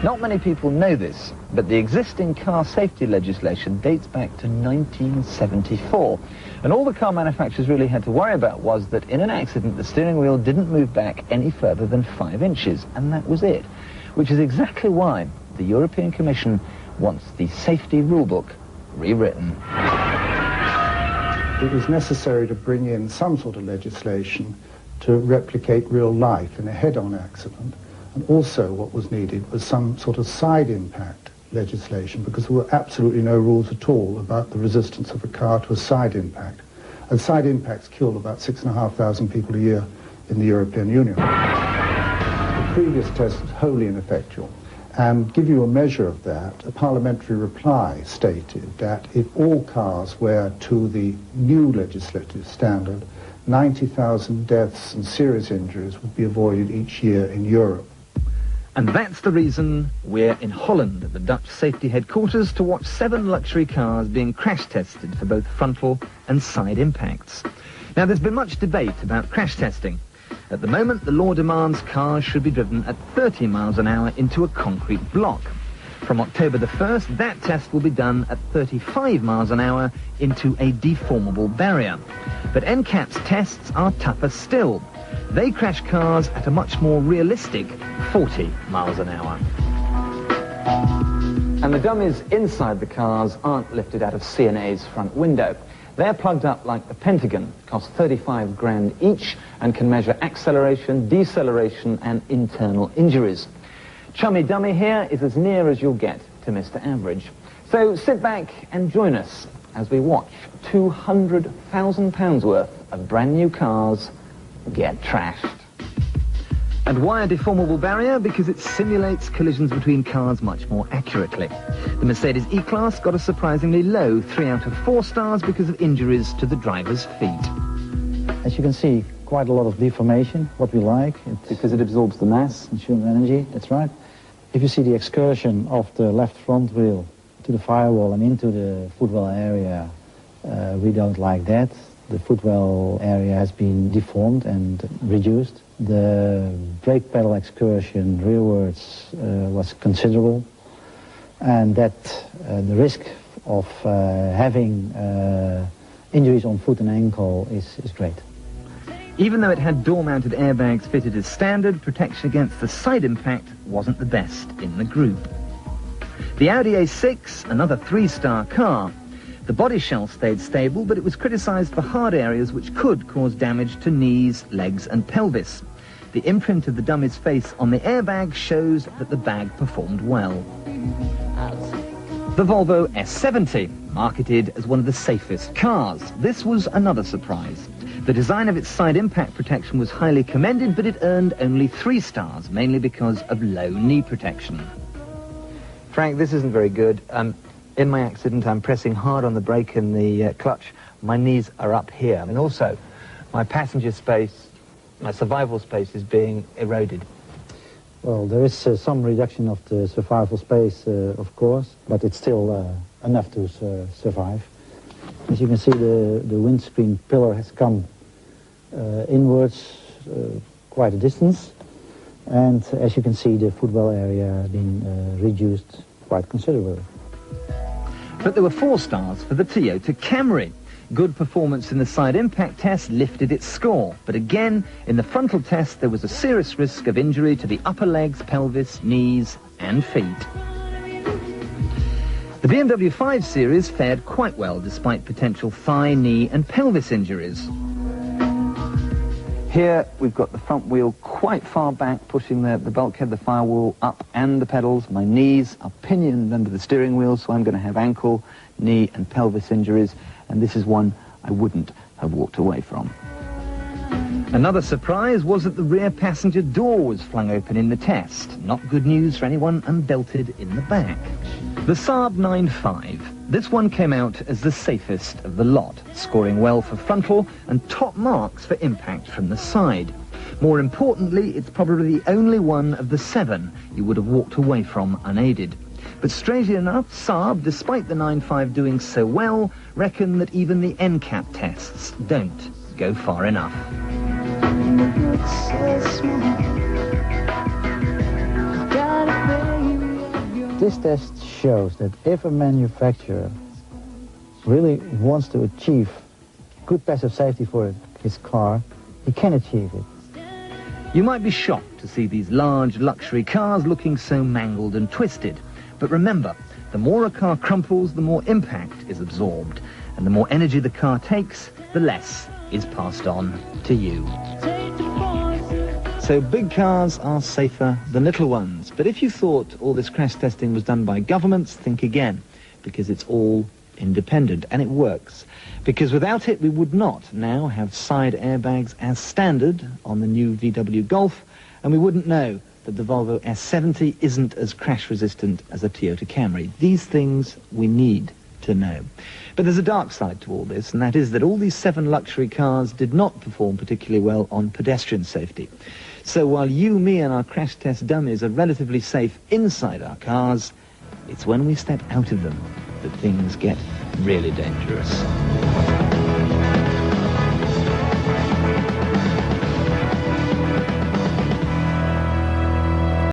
Not many people know this, but the existing car safety legislation dates back to 1974. And all the car manufacturers really had to worry about was that in an accident, the steering wheel didn't move back any further than 5 inches, and that was it. Which is exactly why the European Commission wants the safety rulebook rewritten. It was necessary to bring in some sort of legislation to replicate real life in a head-on accident. And also what was needed was some sort of side impact legislation, because there were absolutely no rules at all about the resistance of a car to a side impact. And side impacts kill about 6,500 people a year in the European Union. The previous test was wholly ineffectual. And give you a measure of that, a parliamentary reply stated that if all cars were to the new legislative standard, 90,000 deaths and serious injuries would be avoided each year in Europe. And that's the reason we're in Holland at the Dutch safety headquarters to watch 7 luxury cars being crash tested for both frontal and side impacts. Now, there's been much debate about crash testing. At the moment, the law demands cars should be driven at 30 miles an hour into a concrete block. From October the 1st, that test will be done at 35 miles an hour into a deformable barrier. But eNCap's tests are tougher still. They crash cars at a much more realistic 40 miles an hour. And the dummies inside the cars aren't lifted out of CNA's front window. They're plugged up like the Pentagon, cost 35 grand each, and can measure acceleration, deceleration, and internal injuries. Chummy Dummy here is as near as you'll get to Mr. Average. So sit back and join us as we watch £200,000 worth of brand new cars get trashed. And why a deformable barrier? Because it simulates collisions between cars much more accurately. The Mercedes E-Class got a surprisingly low 3 out of 4 stars because of injuries to the driver's feet. As you can see, quite a lot of deformation, what we like. Because it absorbs the mass, consumes energy, that's right. If you see the excursion of the left front wheel to the firewall and into the footwell area, we don't like that. The footwell area has been deformed and reduced. The brake pedal excursion rearwards was considerable, and that the risk of having injuries on foot and ankle is great. Even though it had door-mounted airbags fitted as standard, protection against the side impact wasn't the best in the group. The Audi A6, another 3-star car. The body shell stayed stable, but it was criticised for hard areas which could cause damage to knees, legs and pelvis. The imprint of the dummy's face on the airbag shows that the bag performed well. The Volvo S70, marketed as one of the safest cars. This was another surprise. The design of its side impact protection was highly commended, but it earned only 3 stars, mainly because of low knee protection. Frank, this isn't very good. In my accident, I'm pressing hard on the brake and the clutch. My knees are up here. And also, my passenger space, my survival space is being eroded. Well, there is some reduction of the survival space, of course, but it's still enough to survive. As you can see, the windscreen pillar has come inwards quite a distance. And as you can see, the footwell area has been reduced quite considerably. But there were 4 stars for the Toyota Camry. Good performance in the side impact test lifted its score. But again, in the frontal test, there was a serious risk of injury to the upper legs, pelvis, knees and feet. The BMW 5 Series fared quite well despite potential thigh, knee and pelvis injuries. Here we've got the front wheel quite far back, pushing the bulkhead, the firewall up and the pedals. My knees are pinioned under the steering wheel, so I'm going to have ankle, knee and pelvis injuries, and this is one I wouldn't have walked away from. Another surprise was that the rear passenger door was flung open in the test. Not good news for anyone unbelted in the back. The Saab 9.5. This one came out as the safest of the lot, scoring well for frontal and top marks for impact from the side. More importantly, it's probably the only one of the 7 you would have walked away from unaided. But strangely enough, Saab, despite the 9.5 doing so well, reckon that even the eNCap tests don't go far enough. This test shows that if a manufacturer really wants to achieve good passive safety for his car, he can achieve it. You might be shocked to see these large luxury cars looking so mangled and twisted. But remember, the more a car crumples, the more impact is absorbed. And the more energy the car takes, the less is passed on to you. So big cars are safer than little ones. But if you thought all this crash testing was done by governments, think again, because it's all independent, and it works. Because without it, we would not now have side airbags as standard on the new VW Golf, and we wouldn't know that the Volvo S70 isn't as crash-resistant as a Toyota Camry. These things we need to know. But there's a dark side to all this, and that is that all these 7 luxury cars did not perform particularly well on pedestrian safety. So while you, me, and our crash test dummies are relatively safe inside our cars, it's when we step out of them that things get really dangerous.